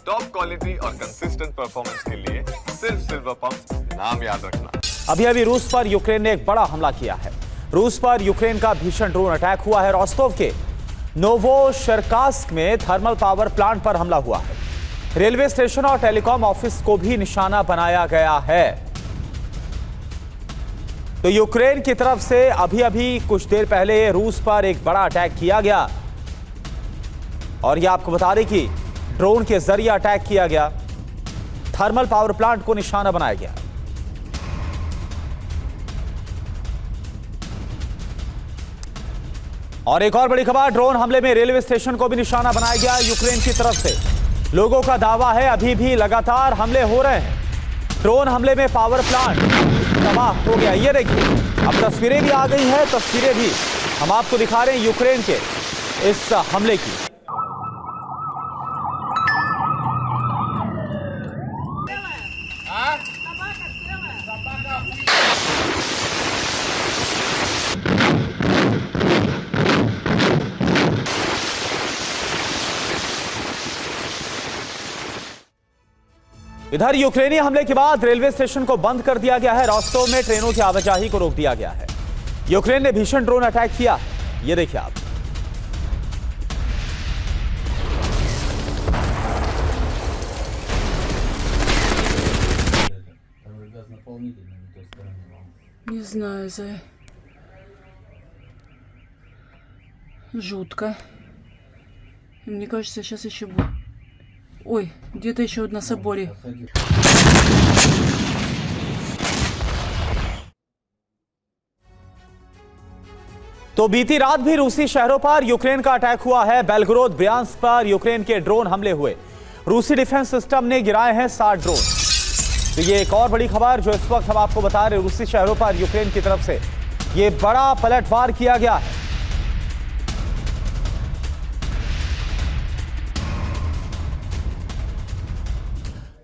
Top quality और consistent performance के लिए सिर्फ सिल्वर पंप, नाम याद रखना। अभी रूस पर यूक्रेन ने एक बड़ा हमला किया है। रूस पर यूक्रेन का भीषण ड्रोन अटैक हुआ है। रोस्टोव के नोवोशर्कास्क में थर्मल पावर प्लांट पर हमला हुआ है। रेलवे स्टेशन और टेलीकॉम ऑफिस को भी निशाना बनाया गया है। तो यूक्रेन की तरफ से अभी कुछ देर पहले रूस पर एक बड़ा अटैक किया गया और यह आपको बता दें कि ड्रोन के जरिए अटैक किया गया, थर्मल पावर प्लांट को निशाना बनाया गया। और एक और बड़ी खबर, ड्रोन हमले में रेलवे स्टेशन को भी निशाना बनाया गया यूक्रेन की तरफ से। लोगों का दावा है अभी भी लगातार हमले हो रहे हैं। ड्रोन हमले में पावर प्लांट तबाह हो गया। ये देखिए, अब तस्वीरें भी आ गई हैं, तस्वीरें भी हम आपको दिखा रहे हैं यूक्रेन के इस हमले की। इधर यूक्रेनी हमले के बाद रेलवे स्टेशन को बंद कर दिया गया है। रोस्टोव में ट्रेनों की आवाजाही को रोक दिया गया है। यूक्रेन ने भीषण ड्रोन अटैक किया, ये देखिए आप। Не знаю, жутко. И мне кажется, сейчас еще будет. Ой, где-то еще на соборе. तो बीती रात भी रूसी शहरों पर यूक्रेन का अटैक हुआ है। बेलग्रोद, ब्रियांस्क पर यूक्रेन के ड्रोन हमले हुए। रूसी डिफेंस सिस्टम ने गिराए हैं 60 ड्रोन। तो ये एक और बड़ी खबर जो इस वक्त हम आपको बता रहे हैं, रूसी शहरों पर यूक्रेन की तरफ से ये बड़ा पलटवार किया गया है।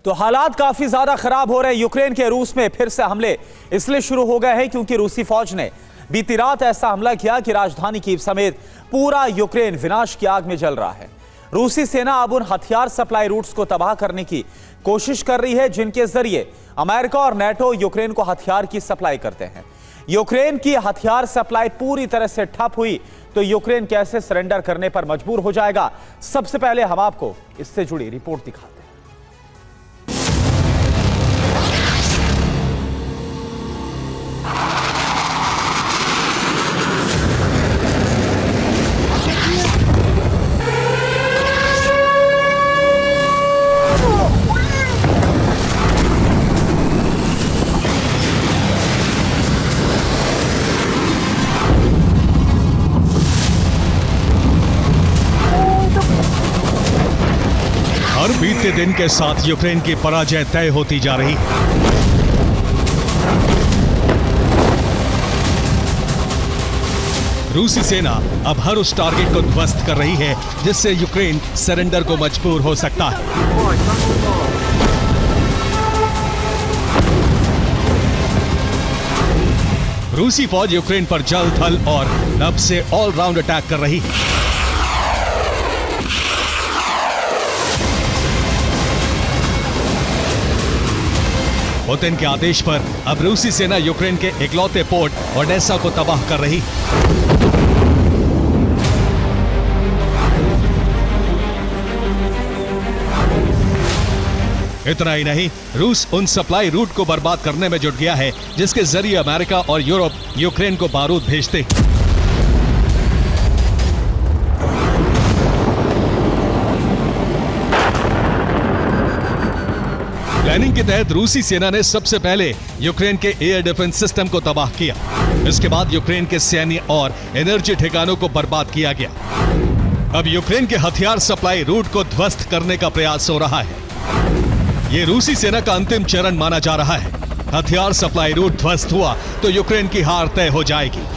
तो हालात काफी ज्यादा खराब हो रहे हैं यूक्रेन के। रूस में फिर से हमले इसलिए शुरू हो गए हैं क्योंकि रूसी फौज ने बीती रात ऐसा हमला किया कि राजधानी कीव समेत पूरा यूक्रेन विनाश की आग में जल रहा है। रूसी सेना अब उन हथियार सप्लाई रूट्स को तबाह करने की कोशिश कर रही है जिनके जरिए अमेरिका और नेटो यूक्रेन को हथियार की सप्लाई करते हैं। यूक्रेन की हथियार सप्लाई पूरी तरह से ठप हुई तो यूक्रेन कैसे सरेंडर करने पर मजबूर हो जाएगा। सबसे पहले हम आपको इससे जुड़ी रिपोर्ट दिखाते हैं। हर बीते दिन के साथ यूक्रेन की पराजय तय होती जा रही। रूसी सेना अब हर उस टारगेट को ध्वस्त कर रही है जिससे यूक्रेन सरेंडर को मजबूर हो सकता है। रूसी फौज यूक्रेन पर जल, थल और नभ से ऑलराउंड अटैक कर रही है। पुतिन के आदेश पर अब रूसी सेना यूक्रेन के इकलौते पोर्ट ओडेसा को तबाह कर रही। इतना ही नहीं, रूस उन सप्लाई रूट को बर्बाद करने में जुट गया है जिसके जरिए अमेरिका और यूरोप यूक्रेन को बारूद भेजते। प्लानिंग के तहत रूसी सेना ने सबसे पहले यूक्रेन के एयर डिफेंस सिस्टम को तबाह किया। इसके बाद यूक्रेन के सैन्य और एनर्जी ठिकानों को बर्बाद किया गया। अब यूक्रेन के हथियार सप्लाई रूट को ध्वस्त करने का प्रयास हो रहा है। यह रूसी सेना का अंतिम चरण माना जा रहा है। हथियार सप्लाई रूट ध्वस्त हुआ तो यूक्रेन की हार तय हो जाएगी।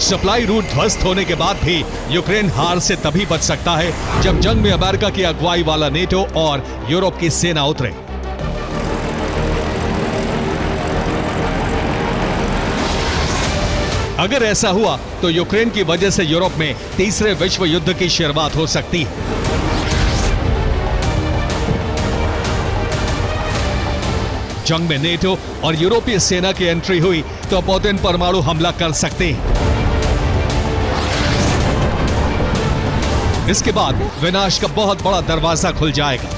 सप्लाई रूट ध्वस्त होने के बाद भी यूक्रेन हार से तभी बच सकता है जब जंग में अमेरिका की अगुवाई वाला नेटो और यूरोप की सेना उतरे। अगर ऐसा हुआ तो यूक्रेन की वजह से यूरोप में तीसरे विश्व युद्ध की शुरुआत हो सकती है। जंग में नेटो और यूरोपीय सेना की एंट्री हुई तो पुतिन परमाणु हमला कर सकते हैं। इसके बाद विनाश का बहुत बड़ा दरवाजा खुल जाएगा।